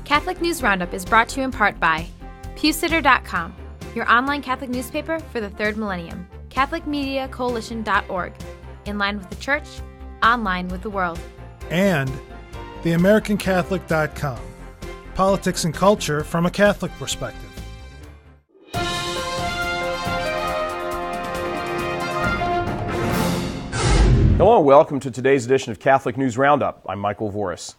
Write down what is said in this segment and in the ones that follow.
Catholic News Roundup is brought to you in part by PewSitter.com, your online Catholic newspaper for the third millennium, CatholicMediaCoalition.org, in line with the Church, online with the world. And TheAmericanCatholic.com, politics and culture from a Catholic perspective. Hello and welcome to today's edition of Catholic News Roundup. I'm Michael Voris.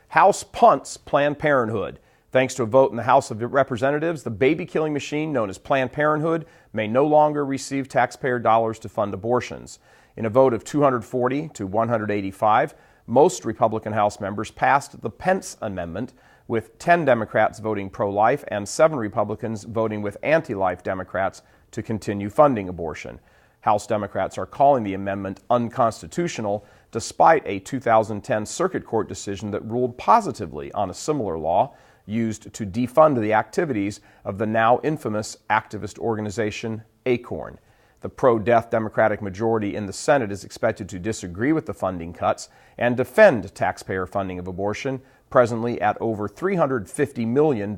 House punts Planned Parenthood. Thanks to a vote in the House of Representatives, the baby-killing machine known as Planned Parenthood may no longer receive taxpayer dollars to fund abortions. In a vote of 240 to 185, most Republican House members passed the Pence Amendment, with 10 Democrats voting pro-life and 7 Republicans voting with anti-life Democrats to continue funding abortion. House Democrats are calling the amendment unconstitutional, despite a 2010 Circuit Court decision that ruled positively on a similar law used to defund the activities of the now infamous activist organization ACORN. The pro-death Democratic majority in the Senate is expected to disagree with the funding cuts and defend taxpayer funding of abortion, presently at over $350 million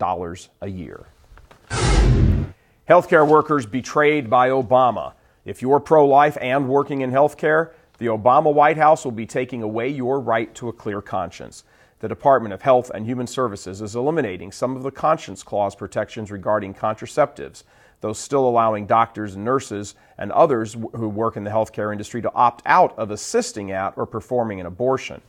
a year. Healthcare workers betrayed by Obama. If you're pro-life and working in healthcare, the Obama White House will be taking away your right to a clear conscience. The Department of Health and Human Services is eliminating some of the Conscience Clause protections regarding contraceptives, though still allowing doctors and nurses and others who work in the healthcare industry to opt out of assisting at or performing an abortion.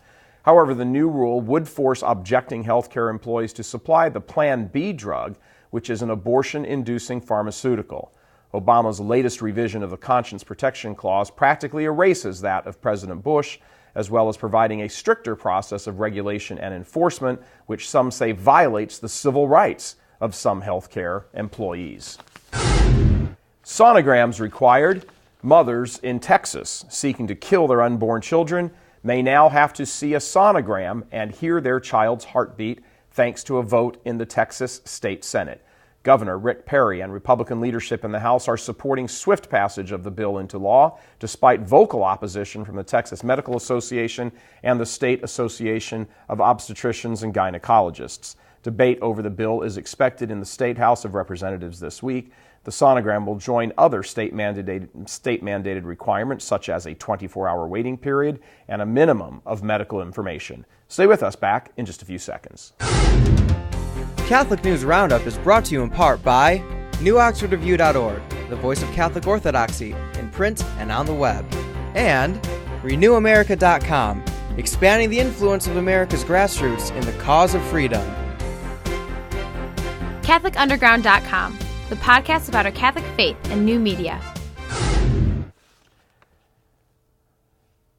However, the new rule would force objecting healthcare employees to supply the Plan B drug, which is an abortion-inducing pharmaceutical. Obama's latest revision of the Conscience Protection Clause practically erases that of President Bush, as well as providing a stricter process of regulation and enforcement, which some say violates the civil rights of some healthcare employees. Sonograms Required. Mothers in Texas seeking to kill their unborn children may now have to see a sonogram and hear their child's heartbeat, thanks to a vote in the Texas State Senate. Governor Rick Perry and Republican leadership in the House are supporting swift passage of the bill into law, despite vocal opposition from the Texas Medical Association and the State Association of Obstetricians and Gynecologists. Debate over the bill is expected in the State House of Representatives this week. The sonogram will join other state-mandated requirements, such as a 24-hour waiting period and a minimum of medical information. Stay with us, back in just a few seconds. Catholic News Roundup is brought to you in part by NewOxfordReview.org, the voice of Catholic Orthodoxy, in print and on the web, and RenewAmerica.com, expanding the influence of America's grassroots in the cause of freedom. CatholicUnderground.com, the podcast about our Catholic faith and new media.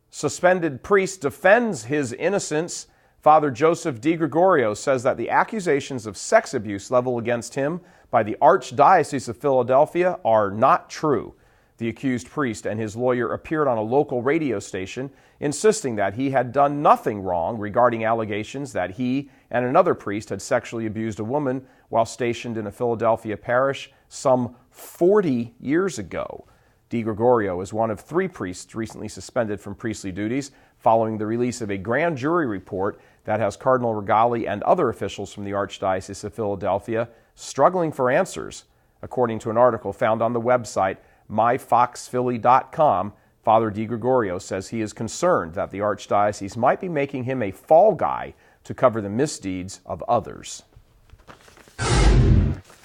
Suspended priest defends his innocence. Father Joseph DiGregorio says that the accusations of sex abuse leveled against him by the Archdiocese of Philadelphia are not true. The accused priest and his lawyer appeared on a local radio station, insisting that he had done nothing wrong regarding allegations that he and another priest had sexually abused a woman while stationed in a Philadelphia parish some 40 years ago. DiGregorio is one of 3 priests recently suspended from priestly duties following the release of a grand jury report that has Cardinal Regali and other officials from the Archdiocese of Philadelphia struggling for answers. According to an article found on the website myfoxphilly.com, Father DiGregorio says he is concerned that the Archdiocese might be making him a fall guy to cover the misdeeds of others.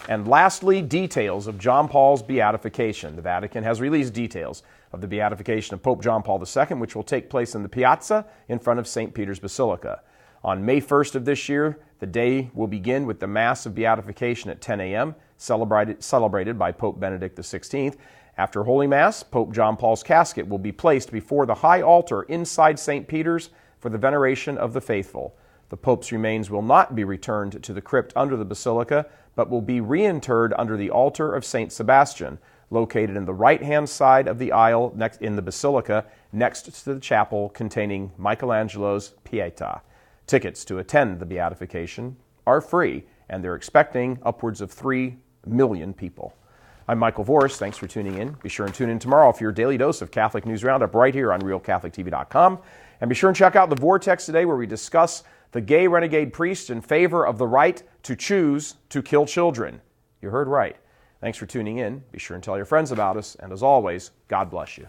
And lastly, details of John Paul's beatification. The Vatican has released details of the beatification of Pope John Paul II, which will take place in the piazza in front of St. Peter's Basilica. On May 1st of this year, the day will begin with the Mass of Beatification at 10 a.m., celebrated by Pope Benedict XVI. After Holy Mass, Pope John Paul's casket will be placed before the high altar inside St. Peter's for the veneration of the faithful. The Pope's remains will not be returned to the crypt under the Basilica, but will be reinterred under the altar of St. Sebastian, located in the right-hand side of the aisle in the Basilica, next to the chapel containing Michelangelo's Pietà. Tickets to attend the beatification are free, and they're expecting upwards of 3 million people. I'm Michael Voris. Thanks for tuning in. Be sure and tune in tomorrow for your daily dose of Catholic News Roundup right here on RealCatholicTV.com. And be sure and check out The Vortex today, where we discuss the gay renegade priest in favor of the right to choose to kill children. You heard right. Thanks for tuning in. Be sure and tell your friends about us. And as always, God bless you.